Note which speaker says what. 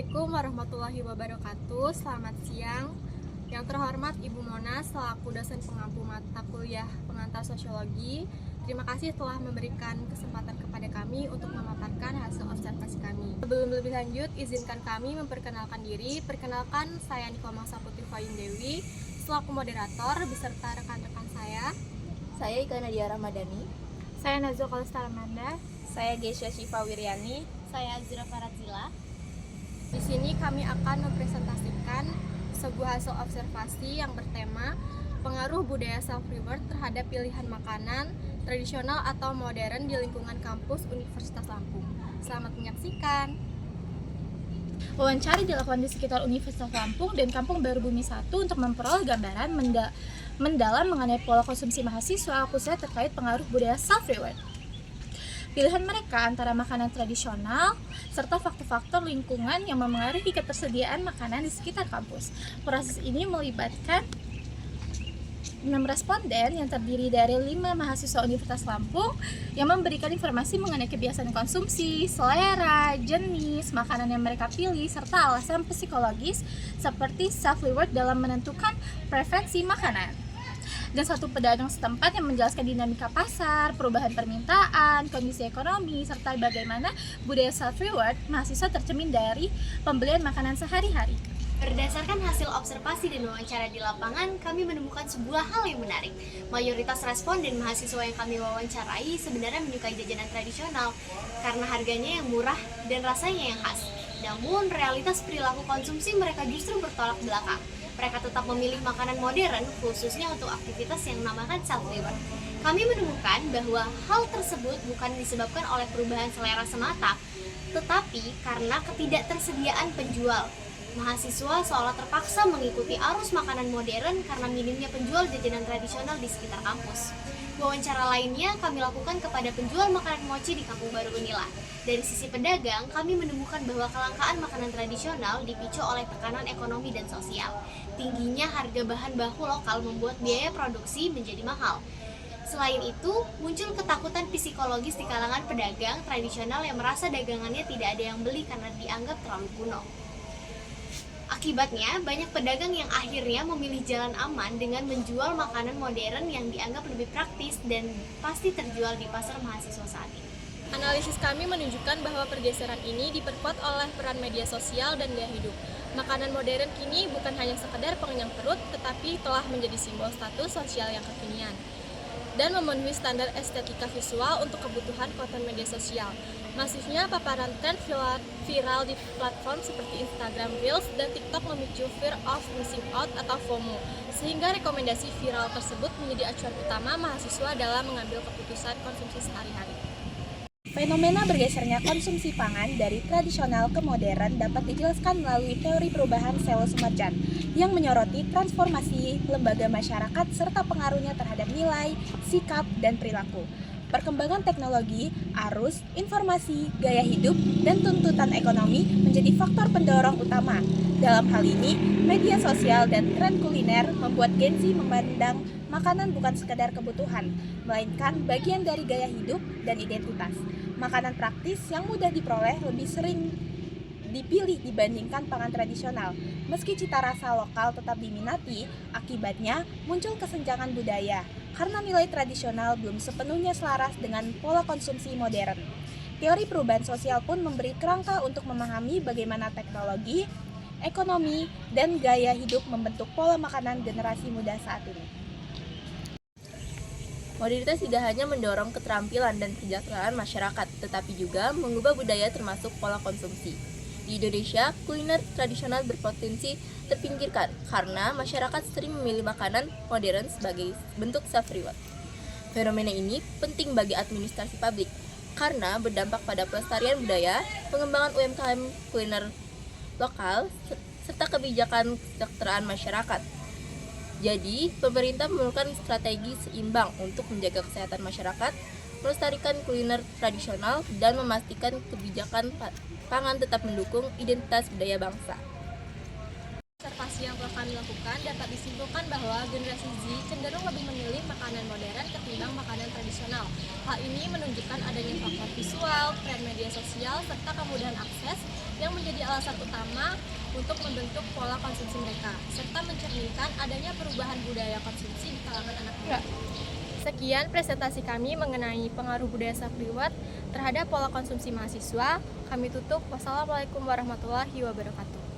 Speaker 1: Assalamualaikum warahmatullahi wabarakatuh. Selamat siang. Yang terhormat Ibu Mona selaku dosen pengampu mata kuliah pengantar sosiologi. Terima kasih telah memberikan kesempatan kepada kami untuk memaparkan hasil observasi kami. Sebelum lebih lanjut, izinkan kami memperkenalkan diri. Perkenalkan, saya Nikoma Saputri Fayun Dewi selaku moderator beserta rekan-rekan saya.
Speaker 2: Saya Ika Nadia Ramadhani.
Speaker 3: Saya Nazwa Kalestaramanda.
Speaker 2: Saya Gesya Syifa Wiryani.
Speaker 4: Saya Azra Faratzila.
Speaker 1: Di sini kami akan mempresentasikan sebuah hasil observasi yang bertema pengaruh budaya self-reward terhadap pilihan makanan tradisional atau modern di lingkungan kampus Universitas Lampung. Selamat menyaksikan.
Speaker 3: Wawancara dilakukan di sekitar Universitas Lampung dan Kampung Baru Bumi 1 untuk memperoleh gambaran mendalam mengenai pola konsumsi mahasiswa khususnya terkait pengaruh budaya self-reward. Pilihan mereka antara makanan tradisional serta faktor-faktor lingkungan yang memengaruhi ketersediaan makanan di sekitar kampus. Proses ini melibatkan 6 responden yang terdiri dari 5 mahasiswa Universitas Lampung yang memberikan informasi mengenai kebiasaan konsumsi, selera, jenis makanan yang mereka pilih, serta alasan psikologis seperti self-reward dalam menentukan preferensi makanan. Dan satu pedagang setempat yang menjelaskan dinamika pasar, perubahan permintaan, kondisi ekonomi, serta bagaimana budaya self-reward mahasiswa tercermin dari pembelian makanan sehari-hari.
Speaker 4: Berdasarkan hasil observasi dan wawancara di lapangan, kami menemukan sebuah hal yang menarik. Mayoritas responden mahasiswa yang kami wawancarai sebenarnya menyukai jajanan tradisional karena harganya yang murah dan rasanya yang khas. Namun, realitas perilaku konsumsi mereka justru bertolak belakang. Mereka tetap memilih makanan modern, khususnya untuk aktivitas yang dinamakan self-reward. Kami menemukan bahwa hal tersebut bukan disebabkan oleh perubahan selera semata, tetapi karena ketidaktersediaan penjual. Mahasiswa seolah terpaksa mengikuti arus makanan modern karena minimnya penjual jajanan tradisional di sekitar kampus. Wawancara lainnya kami lakukan kepada penjual makanan mochi di Kampung Baru Unila. Dari sisi pedagang, kami menemukan bahwa kelangkaan makanan tradisional dipicu oleh tekanan ekonomi dan sosial. Tingginya harga bahan baku lokal membuat biaya produksi menjadi mahal. Selain itu, muncul ketakutan psikologis di kalangan pedagang tradisional yang merasa dagangannya tidak ada yang beli karena dianggap terlalu kuno. Akibatnya, banyak pedagang yang akhirnya memilih jalan aman dengan menjual makanan modern yang dianggap lebih praktis dan pasti terjual di pasar mahasiswa saat ini.
Speaker 1: Analisis kami menunjukkan bahwa pergeseran ini diperkuat oleh peran media sosial dan gaya hidup. Makanan modern kini bukan hanya sekedar pengenyang perut, tetapi telah menjadi simbol status sosial yang kekinian dan memenuhi standar estetika visual untuk kebutuhan konten media sosial. Masifnya paparan tren viral di platform seperti Instagram Reels dan TikTok memicu fear of missing out atau FOMO, sehingga rekomendasi viral tersebut menjadi acuan utama mahasiswa dalam mengambil keputusan konsumsi sehari-hari.
Speaker 2: Fenomena bergesernya konsumsi pangan dari tradisional ke modern dapat dijelaskan melalui teori perubahan Seo Sumarjan yang menyoroti transformasi lembaga masyarakat serta pengaruhnya terhadap nilai, sikap, dan perilaku. Perkembangan teknologi, arus, informasi, gaya hidup, dan tuntutan ekonomi menjadi faktor pendorong utama. Dalam hal ini, media sosial dan tren kuliner membuat Gen Z memandang makanan bukan sekedar kebutuhan, melainkan bagian dari gaya hidup dan identitas. Makanan praktis yang mudah diperoleh lebih sering dipilih dibandingkan pangan tradisional. Meski cita rasa lokal tetap diminati, akibatnya muncul kesenjangan budaya karena nilai tradisional belum sepenuhnya selaras dengan pola konsumsi modern. Teori perubahan sosial pun memberi kerangka untuk memahami bagaimana teknologi, ekonomi, dan gaya hidup membentuk pola makanan generasi muda saat ini. Modernitas tidak hanya mendorong keterampilan dan kesejahteraan masyarakat, tetapi juga mengubah budaya termasuk pola konsumsi. Di Indonesia, kuliner tradisional berpotensi terpinggirkan karena masyarakat sering memilih makanan modern sebagai bentuk self-reward. Fenomena ini penting bagi administrasi publik karena berdampak pada pelestarian budaya, pengembangan UMKM kuliner lokal, serta kebijakan kesejahteraan masyarakat. Jadi, pemerintah memerlukan strategi seimbang untuk menjaga kesehatan masyarakat, melestarikan kuliner tradisional, dan memastikan kebijakan pangan tetap mendukung identitas budaya bangsa.
Speaker 1: Observasi presentasi yang telah kami lakukan, dapat disimpulkan bahwa generasi Z cenderung lebih memilih makanan modern ketimbang makanan tradisional. Hal ini menunjukkan adanya faktor visual, tren media sosial, serta kemudahan akses yang menjadi alasan utama untuk membentuk pola konsumsi mereka, serta mencerminkan adanya perubahan budaya konsumsi di kalangan anak muda. Sekian presentasi kami mengenai pengaruh budaya self-reward terhadap pola konsumsi mahasiswa. Kami tutup. Wassalamualaikum warahmatullahi wabarakatuh.